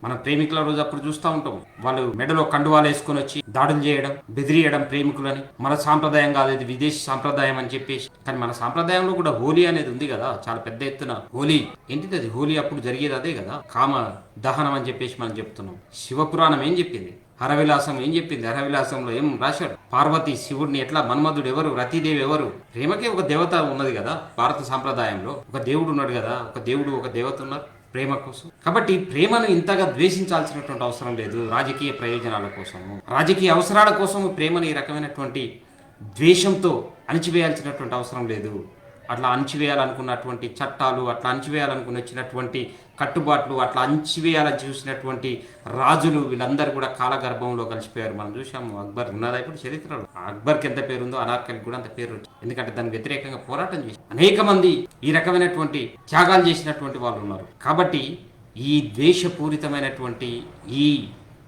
మనం ప్రేమికుల రోజు అప్పుడు చూస్తూ ఉంటాం, వాళ్ళు మెడలో కండువాలు వేసుకొని వచ్చి దాడులు చేయడం, బెదిరియడం ప్రేమికులని. మన సాంప్రదాయం కాదు, ఇది విదేశీ సాంప్రదాయం అని చెప్పేసి. కానీ మన సాంప్రదాయంలో కూడా హోలీ అనేది ఉంది కదా, చాలా పెద్ద ఎత్తున హోలీ. ఏంటిది అది? హోలీ అప్పుడు జరిగేది అదే కదా, కామ దహనం అని చెప్పేసి మనం చెప్తున్నాం. శివపురాణం ఏం చెప్పింది? హరవిలాసం ఏం చెప్పింది? హరవిలాసంలో ఏం రాశాడు? పార్వతి శివుడిని ఎట్లా, మన్మధుడు ఎవరు, రతీదేవి ఎవరు? ప్రేమకే ఒక దేవత ఉన్నది కదా భారత సాంప్రదాయంలో. ఒక దేవుడు ఉన్నాడు కదా, ఒక దేవుడు ఒక దేవత ఉన్నారు ప్రేమ కోసం. కాబట్టి ప్రేమను ఇంతగా ద్వేషించాల్సినటువంటి అవసరం లేదు. రాజకీయ ప్రయోజనాల కోసము, రాజకీయ అవసరాల కోసము ప్రేమను ఈ రకమైనటువంటి ద్వేషంతో అణిచివేయాల్సినటువంటి అవసరం లేదు. అట్లా అణిచివేయాలనుకున్నటువంటి చట్టాలు, అట్లా అణిచివేయాలనుకుని వచ్చినటువంటి కట్టుబాట్లు, అట్లా అణిచివేయాలని చూసినటువంటి రాజులు, వీళ్ళందరూ కూడా కాలగర్భంలో కలిసిపోయారు. మనం చూసాము, అక్బర్ ఉన్నదా ఇప్పుడు చరిత్రలో? అక్బర్కి ఎంత పేరుందో అనార్కలికి కూడా అంత పేరు వచ్చింది. ఎందుకంటే దానికి వ్యతిరేకంగా పోరాటం చేసి అనేక మంది ఈ రకమైనటువంటి త్యాగాలు చేసినటువంటి వాళ్ళు ఉన్నారు. కాబట్టి ఈ ద్వేషపూరితమైనటువంటి ఈ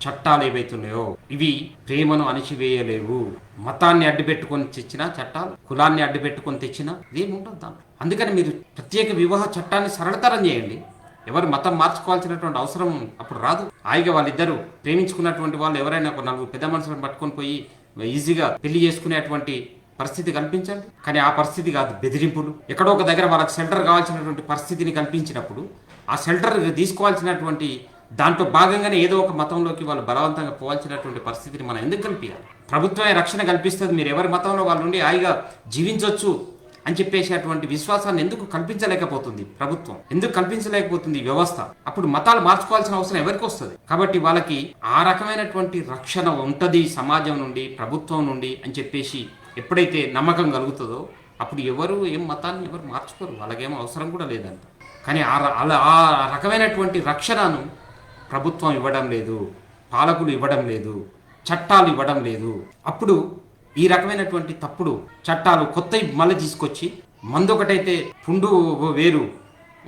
చట్టాలు ఏవైతున్నాయో ఇవి ప్రేమను అణిచివేయలేవు. మతాన్ని అడ్డుపెట్టుకొని తెచ్చిన చట్టాలు, కులాన్ని అడ్డుపెట్టుకొని తెచ్చినా ఇదేముంటుంది దాంట్లో. అందుకని మీరు ప్రత్యేక వివాహ చట్టాన్ని సరళతరం చేయండి. ఎవరు మతం మార్చుకోవాల్సినటువంటి అవసరం అప్పుడు రాదు. హాయిగా వాళ్ళిద్దరూ ప్రేమించుకున్నటువంటి వాళ్ళు ఎవరైనా ఒక నలుగురు పెద్ద మనుషులను పట్టుకొని పోయి ఈజీగా పెళ్లి చేసుకునేటువంటి పరిస్థితి కల్పించండి. కానీ ఆ పరిస్థితి కాదు, బెదిరింపులు. ఎక్కడో ఒక దగ్గర వాళ్ళకి షెల్టర్ కావాల్సినటువంటి పరిస్థితిని కల్పించినప్పుడు ఆ షెల్టర్ తీసుకోవాల్సినటువంటి దాంట్లో భాగంగానే ఏదో ఒక మతంలోకి వాళ్ళు బలవంతంగా పోవాల్సినటువంటి పరిస్థితిని మనం ఎందుకు కల్పించాలి? ప్రభుత్వమే రక్షణ కల్పిస్తుంది, మీరు ఎవరి మతంలో వాళ్ళు ఉండి హాయిగా జీవించవచ్చు అని చెప్పేసేటువంటి విశ్వాసాన్ని ఎందుకు కల్పించలేకపోతుంది ప్రభుత్వం? ఎందుకు కల్పించలేకపోతుంది వ్యవస్థ? అప్పుడు మతాలు మార్చుకోవాల్సిన అవసరం ఎవరికి వస్తుంది? కాబట్టి వాళ్ళకి ఆ రకమైనటువంటి రక్షణ ఉంటది సమాజం నుండి, ప్రభుత్వం నుండి అని చెప్పేసి ఎప్పుడైతే నమ్మకం కలుగుతుందో అప్పుడు ఎవరు ఏం మతాన్ని ఎవరు మార్చుకోరు, వాళ్ళకేమో అవసరం కూడా లేదంట. కానీ ఆ రకమైనటువంటి రక్షణను ప్రభుత్వం ఇవ్వడం లేదు, పాలకులు ఇవ్వడం లేదు, చట్టాలు ఇవ్వడం లేదు. అప్పుడు ఈ రకమైనటువంటి తప్పుడు చట్టాలు కొత్తవి మళ్ళీ తీసుకొచ్చి, మందు ఒకటైతే పుండు వేరు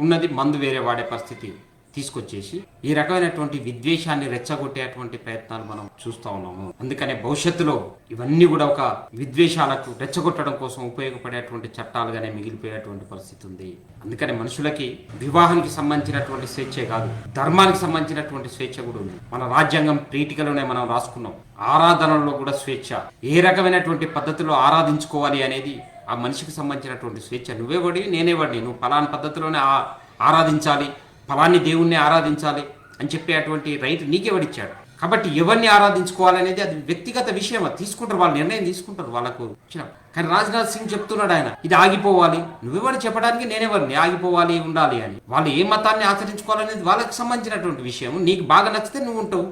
ఉన్నది, మందు వేరే వాడే పరిస్థితి తీసుకొచ్చేసి ఈ రకమైనటువంటి విద్వేషాన్ని రెచ్చగొట్టేటువంటి ప్రయత్నాలు మనం చూస్తూ ఉన్నాము. అందుకనే భవిష్యత్తులో ఇవన్నీ కూడా ఒక విద్వేషాలకు రెచ్చగొట్టడం కోసం ఉపయోగపడేటువంటి చట్టాలుగానే మిగిలిపోయేటువంటి పరిస్థితి ఉంది. అందుకనే మనుషులకి వివాహానికి సంబంధించినటువంటి స్వేచ్ఛే కాదు, ధర్మానికి సంబంధించినటువంటి స్వేచ్ఛ కూడా ఉంది. మన రాజ్యాంగం ప్రీటికలోనే మనం రాసుకున్నాం, ఆరాధనలో కూడా స్వేచ్ఛ. ఏ రకమైనటువంటి పద్ధతిలో ఆరాధించుకోవాలి అనేది ఆ మనిషికి సంబంధించినటువంటి స్వేచ్ఛ. నువ్వేవాడి నేనేవాడిని, నువ్వు ఫలానా పద్ధతిలోనే ఆరాధించాలి, ఫలాన్ని దేవుణ్ణి ఆరాధించాలి అని చెప్పేటువంటి రైట్ నీకెవడిచ్చాడు? కాబట్టి ఎవరిని ఆరాధించుకోవాలనేది అది వ్యక్తిగత విషయం, అది తీసుకుంటారు, వాళ్ళు నిర్ణయం తీసుకుంటారు వాళ్ళకు వచ్చిన. కానీ రాజ్నాథ్ సింగ్ చెప్తున్నాడు, ఆయన ఇది ఆగిపోవాలి. నువ్వెవరు చెప్పడానికి, నేనెవరిని ఆగిపోవాలి ఉండాలి అని? వాళ్ళు ఏ మతాన్ని ఆచరించుకోవాలనేది వాళ్ళకి సంబంధించినటువంటి విషయం. నీకు బాగా నచ్చితే నువ్వు ఉంటావు.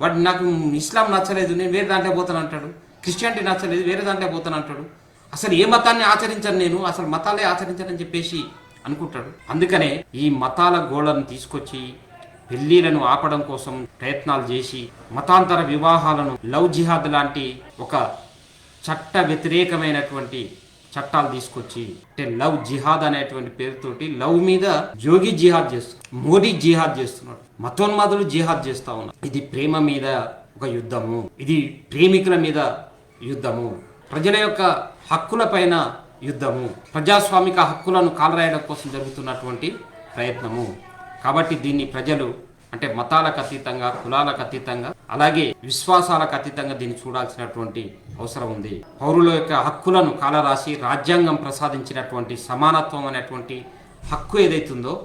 వాడు నాకు ఇస్లాం నచ్చలేదు, నేను వేరే దాంట్లో పోతాను అంటాడు. క్రిస్టియానిటీ నచ్చలేదు, వేరే దాంట్లో పోతాను అంటాడు. అసలు ఏ మతాన్ని ఆచరించను నేను, అసలు మతాలే ఆచరించనని చెప్పేసి అనుకుంటాడు. అందుకనే ఈ మతాల గోళను తీసుకొచ్చి పెళ్లిలను ఆపడం కోసం ప్రయత్నాలు చేసి మతాంతర వివాహాలను, లవ్ జిహాద్ లాంటి ఒక చట్ట వ్యతిరేకమైనటువంటి చట్టాలు తీసుకొచ్చి, అంటే లవ్ జిహాద్ అనేటువంటి పేరుతోటి లవ్ మీద జోగి జిహాద్ చేస్తున్నాడు, మోడీ జిహాద్ చేస్తున్నాడు, మతోన్మాదులు జిహాద్ చేస్తా ఉన్నారు. ఇది ప్రేమ మీద ఒక యుద్ధము, ఇది ప్రేమికుల మీద యుద్ధము, ప్రజల యొక్క హక్కుల పైన యుద్ధము, ప్రజాస్వామిక హక్కులను కాలరాయడం కోసం జరుగుతున్నటువంటి ప్రయత్నము. కాబట్టి దీన్ని ప్రజలు అంటే మతాలకు అతీతంగా, కులాలకు అతీతంగా, అలాగే విశ్వాసాలకు అతీతంగా దీన్ని చూడాల్సినటువంటి అవసరం ఉంది. పౌరుల యొక్క హక్కులను కాలరాసి రాజ్యాంగం ప్రసాదించినటువంటి సమానత్వం అనేటువంటి హక్కు ఏదైతుందో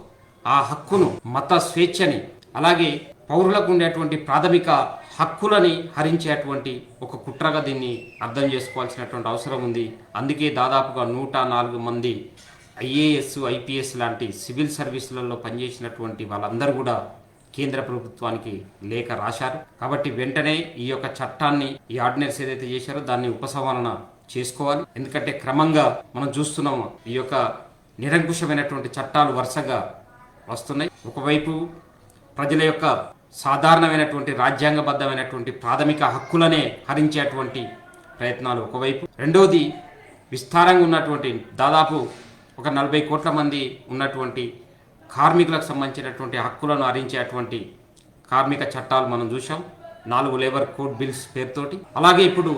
ఆ హక్కును, మత స్వేచ్ఛని, అలాగే పౌరులకు ఉండేటువంటి ప్రాథమిక హక్కులని హరించేటువంటి ఒక కుట్రగా దీన్ని అర్థం చేసుకోవాల్సినటువంటి అవసరం ఉంది. అందుకే దాదాపుగా 104 మంది ఐఏఎస్, ఐపీఎస్ లాంటి సివిల్ సర్వీసులలో పనిచేసినటువంటి వాళ్ళందరూ కూడా కేంద్ర ప్రభుత్వానికి లేఖ రాశారు. కాబట్టి వెంటనే ఈ యొక్క చట్టాన్ని, ఈ ఆర్డినెన్స్ ఏదైతే చేశారో దాన్ని ఉపసంహరణ చేసుకోవాలి. ఎందుకంటే క్రమంగా మనం చూస్తున్నాము ఈ యొక్క నిరంకుశమైనటువంటి చట్టాలు వరుసగా వస్తున్నాయి. ఒకవైపు ప్రజల యొక్క సాధారణమైనటువంటి రాజ్యాంగబద్ధమైనటువంటి ప్రాథమిక హక్కులనే హరించేటువంటి ప్రయత్నాలు ఒకవైపు, రెండోది విస్తారంగా ఉన్నటువంటి దాదాపు ఒక 40 కోట్ల మంది ఉన్నటువంటి కార్మికులకు సంబంధించినటువంటి హక్కులను హరించేటువంటి కార్మిక చట్టాలు మనం చూసాం, 4 లేబర్ కోడ్ బిల్స్ పేరుతోటి. అలాగే ఇప్పుడు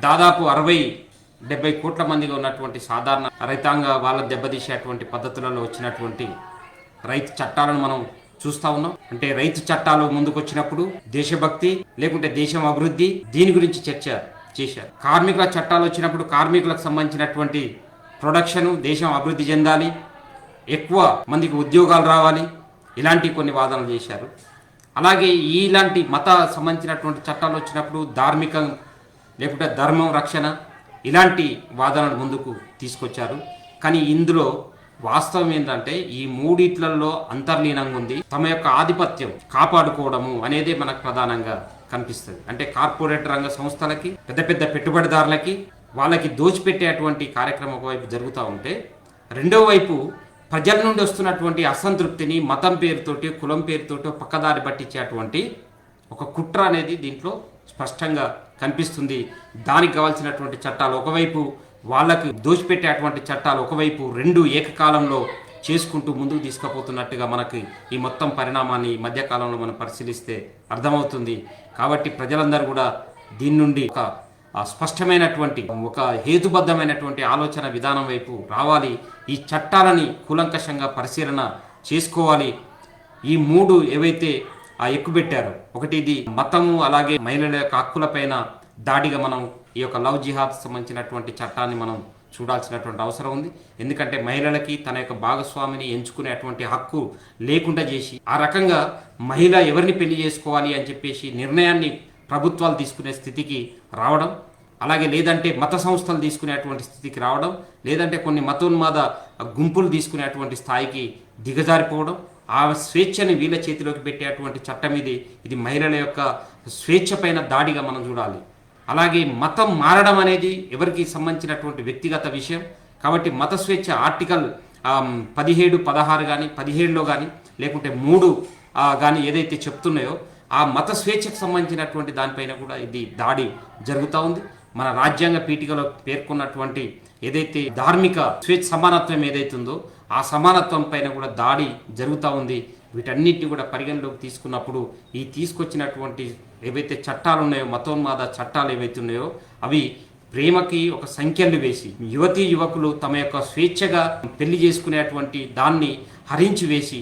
దాదాపు 60-70 కోట్ల మందిగా ఉన్నటువంటి సాధారణ రైతాంగ వాళ్ళ దెబ్బతీసేటువంటి పద్ధతులలో వచ్చినటువంటి రైతు చట్టాలను మనం చూస్తా ఉన్నాం. అంటే రైతు చట్టాలు ముందుకు వచ్చినప్పుడు దేశభక్తి లేకుంటే దేశం అభివృద్ధి దీని గురించి చర్చ చేశారు. కార్మికుల చట్టాలు వచ్చినప్పుడు కార్మికులకు సంబంధించినటువంటి ప్రొడక్షన్ దేశం అభివృద్ధి చెందాలి, ఎక్కువ మందికి ఉద్యోగాలు రావాలి, ఇలాంటి కొన్ని వాదనలు చేశారు. అలాగే ఇలాంటి మత సంబంధించినటువంటి చట్టాలు వచ్చినప్పుడు ధార్మికం లేకుంటే ధర్మం రక్షణ ఇలాంటి వాదనలు ముందుకు తీసుకొచ్చారు. కానీ ఇందులో వాస్తవం ఏంటంటే ఈ మూడిట్లలో అంతర్లీనంగా ఉంది. తమ యొక్క ఆధిపత్యం కాపాడుకోవడము అనేది మనకు ప్రధానంగా కనిపిస్తుంది. అంటే కార్పొరేట్ రంగ సంస్థలకి పెద్ద పెద్ద పెట్టుబడిదారులకి వాళ్ళకి దోచిపెట్టేటువంటి కార్యక్రమం ఒకవైపు జరుగుతూ ఉంటే, రెండో వైపు ప్రజల నుండి వస్తున్నటువంటి అసంతృప్తిని మతం పేరుతోటి కులం పేరుతోటి పక్కదారి పట్టించేటువంటి ఒక కుట్ర అనేది దీంట్లో స్పష్టంగా కనిపిస్తుంది. దానికి కావాల్సినటువంటి చట్టాలు ఒకవైపు వాళ్ళకు దోచిపెట్టేటువంటి చట్టాలు ఒకవైపు రెండు ఏకకాలంలో చేసుకుంటూ ముందుకు తీసుకుపోతున్నట్టుగా మనకి ఈ మొత్తం పరిణామాన్ని ఈ మధ్యకాలంలో మనం పరిశీలిస్తే అర్థమవుతుంది. కాబట్టి ప్రజలందరూ కూడా దీని నుండి ఒక స్పష్టమైనటువంటి ఒక హేతుబద్ధమైనటువంటి ఆలోచన విధానం వైపు రావాలి. ఈ చట్టాలని కూలంకషంగా పరిశీలన చేసుకోవాలి. ఈ మూడు ఏవైతే ఎక్కుబెట్టారో, ఒకటి ఇది మతము అలాగే మహిళల యొక్క హక్కులపైన దాడిగా మనం ఈ యొక్క లవ్ జిహాద్ సంబంధించినటువంటి చట్టాన్ని మనం చూడాల్సినటువంటి అవసరం ఉంది. ఎందుకంటే మహిళలకి తన యొక్క భాగస్వామిని ఎంచుకునేటువంటి హక్కు లేకుండా చేసి ఆ రకంగా మహిళ ఎవరిని పెళ్లి చేసుకోవాలి అని చెప్పేసి నిర్ణయాన్ని ప్రభుత్వాలు తీసుకునే స్థితికి రావడం, అలాగే లేదంటే మత సంస్థలు తీసుకునేటువంటి స్థితికి రావడం, లేదంటే కొన్ని మతోన్మాద గుంపులు తీసుకునేటువంటి స్థాయికి దిగజారిపోవడం, ఆ స్వేచ్ఛని వీళ్ళ చేతిలోకి పెట్టేటువంటి చట్టం ఇది మహిళల యొక్క స్వేచ్ఛ పైన దాడిగా మనం చూడాలి. అలాగే మతం మారడం అనేది ఎవరికి సంబంధించినటువంటి వ్యక్తిగత విషయం. కాబట్టి మత స్వేచ్ఛ ఆర్టికల్ 17, 16 కానీ 17లో కానీ లేకుంటే 3 కానీ ఏదైతే చెప్తున్నాయో ఆ మత స్వేచ్ఛకు సంబంధించినటువంటి దానిపైన కూడా ఇది దాడి జరుగుతూ ఉంది. మన రాజ్యాంగ పీఠికలో పేర్కొన్నటువంటి ఏదైతే ధార్మిక స్వేచ్ఛ సమానత్వం ఏదైతే ఉందో ఆ సమానత్వం పైన కూడా దాడి జరుగుతూ ఉంది. వీటన్నిటిని కూడా పరిగణలోకి తీసుకున్నప్పుడు ఈ తీసుకొచ్చినటువంటి ఏవైతే చట్టాలు ఉన్నాయో మతోన్మాద చట్టాలు ఏవైతే ఉన్నాయో అవి ప్రేమకి ఒక సంఖ్యలు వేసి యువతీ యువకులు తమ యొక్క స్వేచ్ఛగా పెళ్లి చేసుకునేటువంటి దాన్ని హరించి వేసి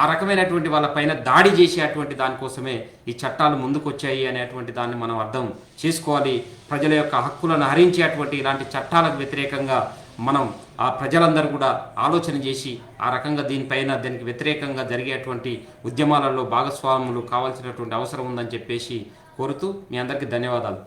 ఆ రకమైనటువంటి వాళ్ళపైన దాడి చేసేటువంటి దానికోసమే ఈ చట్టాలు ముందుకొచ్చాయి అనేటువంటి దాన్ని మనం అర్థం చేసుకోవాలి. ప్రజల యొక్క హక్కులను హరించేటువంటి ఇలాంటి చట్టాలకు వ్యతిరేకంగా మనం ఆ ప్రజలందరూ కూడా ఆలోచన చేసి ఆ రకంగా దీనికి వ్యతిరేకంగా జరిగేటువంటి ఉద్యమాలలో భాగస్వాములు కావాల్సినటువంటి అవసరం ఉందని చెప్పేసి కోరుతూ మీ అందరికీ ధన్యవాదాలు.